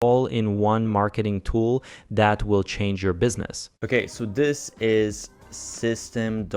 all-in-one marketing tool that will change your business. Okay, so this is system.io,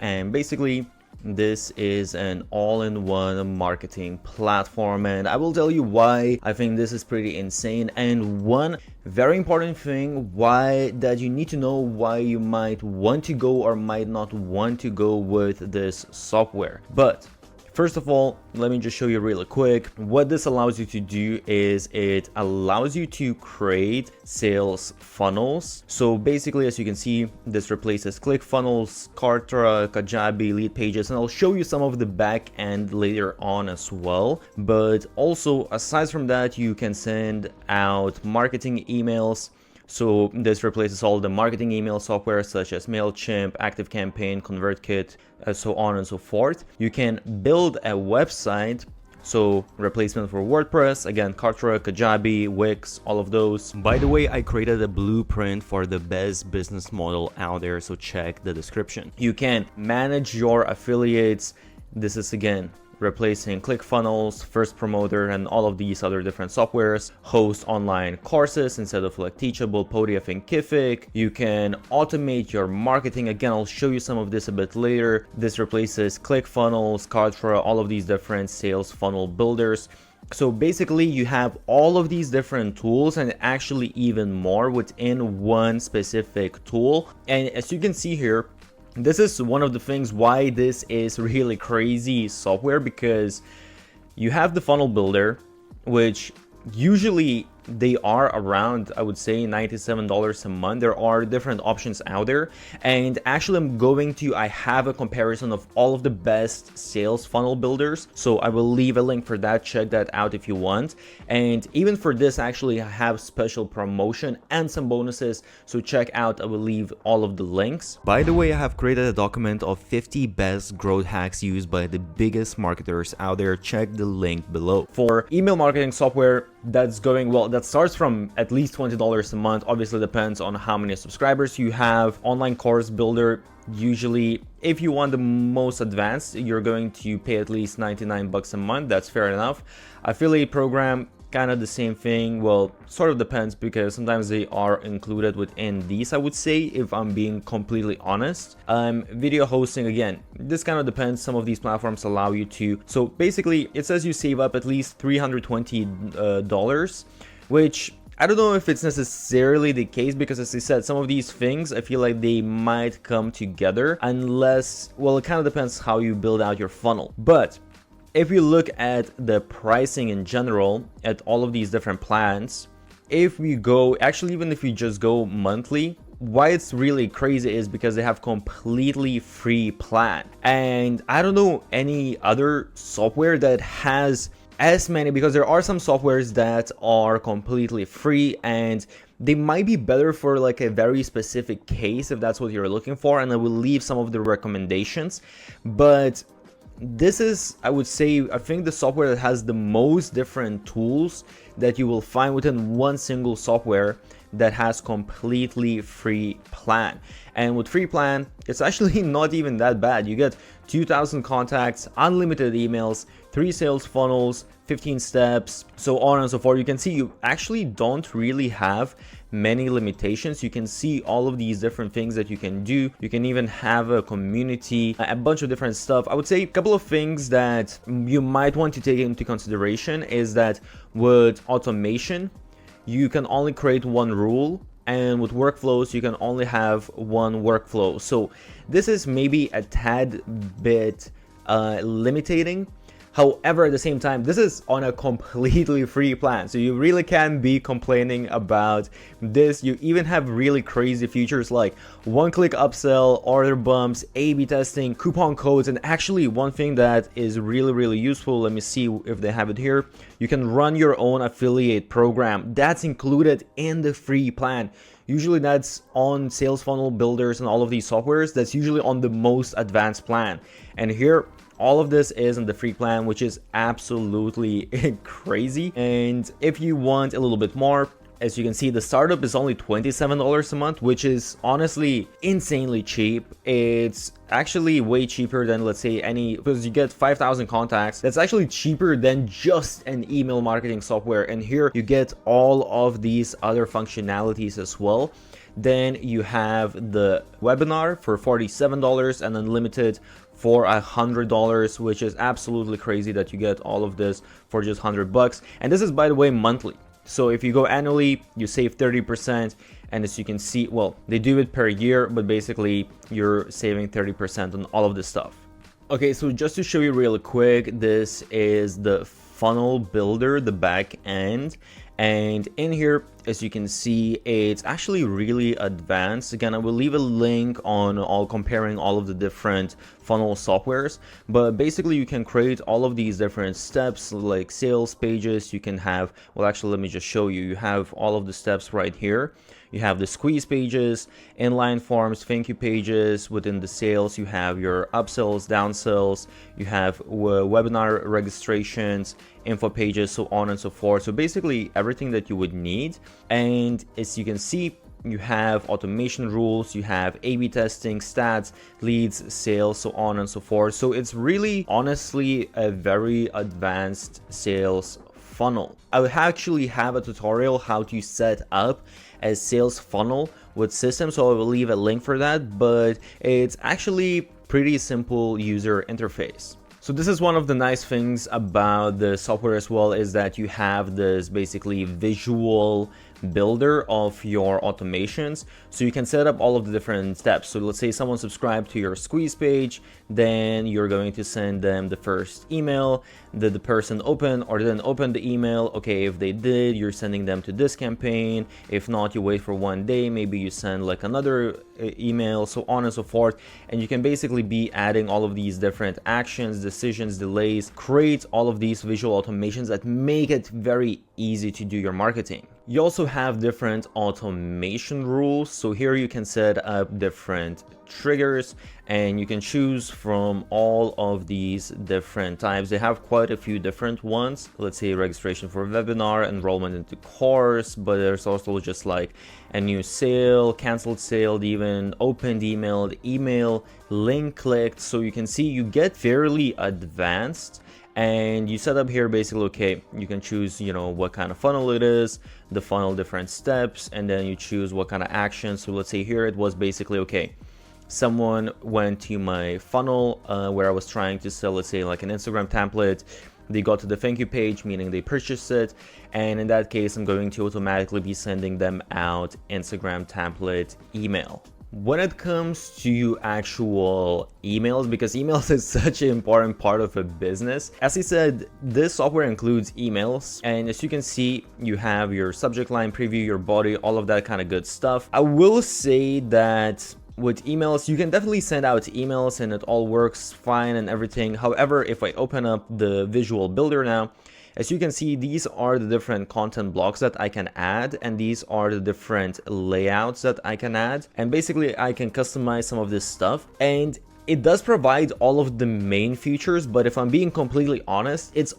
and basically this is an all-in-one marketing platform, and I will tell you why I think this is pretty insane. And one very important thing why that you need to know why you might want to go or might not want to go with this software. But first of all, let me just show you really quick. What this allows you to do is it allows you to create sales funnels. So basically, as you can see, this replaces ClickFunnels, Kartra, Kajabi, Lead Pages, and I'll show you some of the back end later on as well. But also, aside from that, you can send out marketing emails. So this replaces all the marketing email software such as MailChimp, ActiveCampaign, ConvertKit, so on and so forth. You can build a website, so replacement for WordPress, again, Kartra, Kajabi, Wix, all of those. By the way, I created a blueprint for the best business model out there, so check the description. You can manage your affiliates. This is again replacing ClickFunnels, First Promoter, and all of these other different softwares. Host online courses instead of like Teachable, Podium, and Kifik. You can automate your marketing. Again, I'll show you some of this a bit later. This replaces ClickFunnels, Kartra, all of these different sales funnel builders. So basically you have all of these different tools and actually even more within one specific tool. And as you can see here, this is one of the things why this is really crazy software, because you have the funnel builder, which usually they are around, I would say, $97 a month. There are different options out there, and actually I have a comparison of all of the best sales funnel builders, so I will leave a link for that. Check that out if you want. And even for this, actually I have special promotion and some bonuses, so check out. I will leave all of the links. By the way, I have created a document of 50 best growth hacks used by the biggest marketers out there. Check the link below. For email marketing software, that's going well. That starts from at least $20 a month. Obviously depends on how many subscribers you have. Online course builder, usually if you want the most advanced, you're going to pay at least 99 bucks a month. That's fair enough. Affiliate program, kind of the same thing. Well, sort of depends, because sometimes they are included within these, I would say, if I'm being completely honest. Video hosting, again, this kind of depends. Some of these platforms allow you to. So basically it says you save up at least $320, which I don't know if it's necessarily the case, because as I said, some of these things I feel like they might come together unless, well, it kind of depends how you build out your funnel. But if you look at the pricing in general at all of these different plans, if we go, actually even if you just go monthly, why it's really crazy is because they have completely free plan. And I don't know any other software that has as many, because there are some softwares that are completely free and they might be better for like a very specific case if that's what you're looking for, and I will leave some of the recommendations. But this is, I would say, I think the software that has the most different tools that you will find within one single software that has completely free plan. And with free plan, it's actually not even that bad. You get 2,000 contacts, unlimited emails, 3 sales funnels, 15 steps, so on and so forth. You can see you actually don't really have many limitations. You can see all of these different things that you can do. You can even have a community, a bunch of different stuff. I would say a couple of things that you might want to take into consideration is that with automation, you can only create one rule, and with workflows you can only have one workflow. So this is maybe a tad bit limiting. However, at the same time, this is on a completely free plan, so you really can't be complaining about this. You even have really crazy features like one-click upsell, order bumps, A/B testing, coupon codes, and actually one thing that is really useful, let me see if they have it here, you can run your own affiliate program. That's included in the free plan. Usually that's on sales funnel builders and all of these softwares, that's usually on the most advanced plan. And here, all of this is in the free plan, which is absolutely crazy. And if you want a little bit more, as you can see, the startup is only $27 a month, which is honestly insanely cheap. It's actually way cheaper than, let's say, because you get 5,000 contacts. That's actually cheaper than just an email marketing software. And here you get all of these other functionalities as well. Then you have the webinar for $47 and unlimited for $100, which is absolutely crazy that you get all of this for just $100. And this is, by the way, monthly. So if you go annually, you save 30%. And as you can see, well, they do it per year, but basically you're saving 30% on all of this stuff. Okay, so just to show you really quick, this is the funnel builder, the back end. And in here, as you can see, it's actually really advanced. Again, I will leave a link on comparing all of the different funnel softwares, but basically you can create all of these different steps like sales pages. You can have, well, actually, let me just show you. You have all of the steps right here. You have the squeeze pages, inline forms, thank you pages. Within the sales, you have your upsells, downsells, you have webinar registrations, info pages, so on and so forth. So basically everything that you would need. And as you can see, you have automation rules, you have A/B testing, stats, leads, sales, so on and so forth. So it's really honestly a very advanced sales funnel. I would actually have a tutorial how to set up a sales funnel with systems, so I will leave a link for that, but it's actually pretty simple user interface. So this is one of the nice things about the software as well, is that you have this basically visual builder of your automations, so you can set up all of the different steps. So let's say someone subscribed to your squeeze page, then you're going to send them the first email. Did the person open or didn't open the email? Okay, if they did, you're sending them to this campaign. If not, you wait for 1 day, maybe you send like another email, so on and so forth. And you can basically be adding all of these different actions, decisions, delays, create all of these visual automations that make it very easy to do your marketing. You also have different automation rules. So here you can set up different triggers and you can choose from all of these different types. They have quite a few different ones. Let's say registration for a webinar, enrollment into course, but there's also just like a new sale, canceled sale, even opened email, link clicked. So you can see you get fairly advanced. And you set up here basically, okay, you can choose, you know, what kind of funnel it is, the funnel different steps, and then you choose what kind of action. So let's say here it was basically, okay, someone went to my funnel where I was trying to sell, let's say like an Instagram template. They got to the thank you page, meaning they purchased it. And in that case, I'm going to automatically be sending them out Instagram template email. When it comes to actual emails, because emails is such an important part of a business, as I said, this software includes emails, and as you can see, you have your subject line, preview, your body, all of that kind of good stuff. I will say that with emails, you can definitely send out emails and it all works fine and everything. However, if I open up the visual builder now, as you can see, these are the different content blocks that I can add, and these are the different layouts that I can add. And basically, I can customize some of this stuff. And it does provide all of the main features, but if I'm being completely honest, it's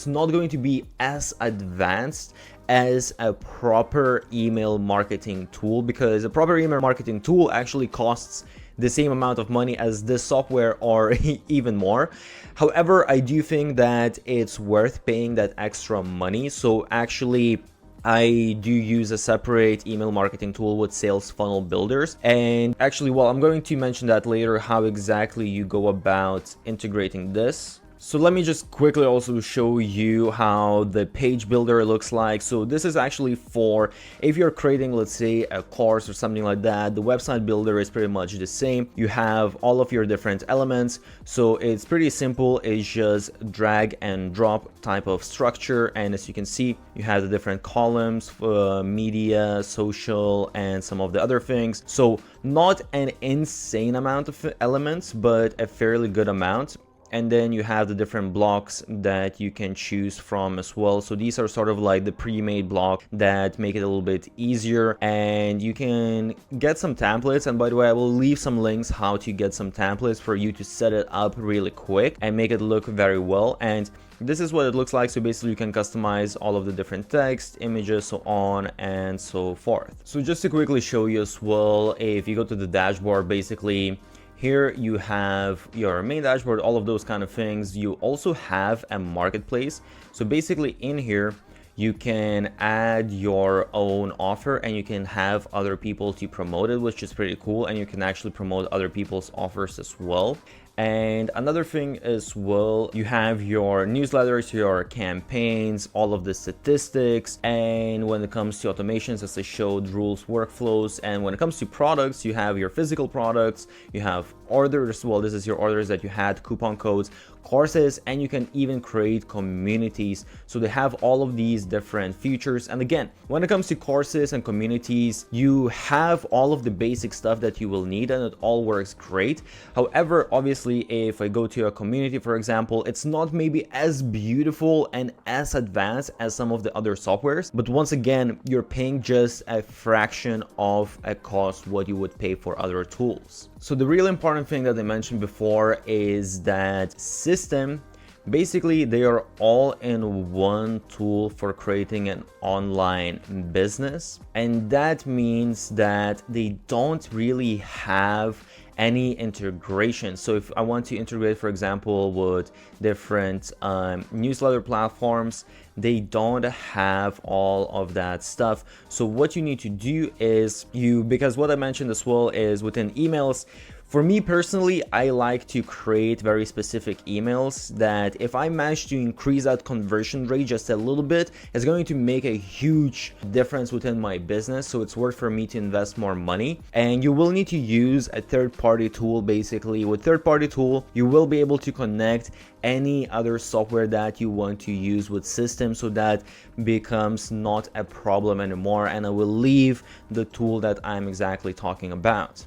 not going to be as advanced as a proper email marketing tool, because a proper email marketing tool actually costs the same amount of money as this software or even more. However, I do think that it's worth paying that extra money. So actually, I do use a separate email marketing tool with sales funnel builders. And actually, well, I'm going to mention that later, how exactly you go about integrating this. So let me just quickly also show you how the page builder looks like. So this is actually for if you're creating, let's say, a course or something like that. The website builder is pretty much the same. You have all of your different elements. So it's pretty simple. It's just drag and drop type of structure. And as you can see, you have the different columns for media, social, and some of the other things. So not an insane amount of elements, but a fairly good amount. And then you have the different blocks that you can choose from as well. So these are sort of like the pre-made block that make it a little bit easier, and you can get some templates. And by the way, I will leave some links how to get some templates for you to set it up really quick and make it look very well. And this is what it looks like. So basically you can customize all of the different text, images, so on and so forth. So just to quickly show you as well, if you go to the dashboard, basically here you have your main dashboard, all of those kind of things. You also have a marketplace. So basically in here, you can add your own offer and you can have other people to promote it, which is pretty cool. And you can actually promote other people's offers as well. And another thing as well, you have your newsletters, your campaigns, all of the statistics. And when it comes to automations, as I showed, rules, workflows. And when it comes to products, you have your physical products, you have orders. Well, this is your orders that you had, coupon codes, courses, and you can even create communities. So they have all of these different features. And again, when it comes to courses and communities, you have all of the basic stuff that you will need and it all works great. However, obviously, if I go to a community, for example, it's not maybe as beautiful and as advanced as some of the other softwares, but once again, you're paying just a fraction of a cost what you would pay for other tools. So the really important thing that I mentioned before is that system, basically they are all in one tool for creating an online business. And that means that they don't really have any integration. So if I want to integrate, for example, with different newsletter platforms, they don't have all of that stuff. So what you need to do is because what I mentioned as well is within emails, for me personally, I like to create very specific emails that if I manage to increase that conversion rate just a little bit, it's going to make a huge difference within my business. So it's worth for me to invest more money. And you will need to use a third-party tool. Basically, with third-party tool, you will be able to connect any other software that you want to use with systems, so that becomes not a problem anymore. And I will leave the tool that I'm exactly talking about.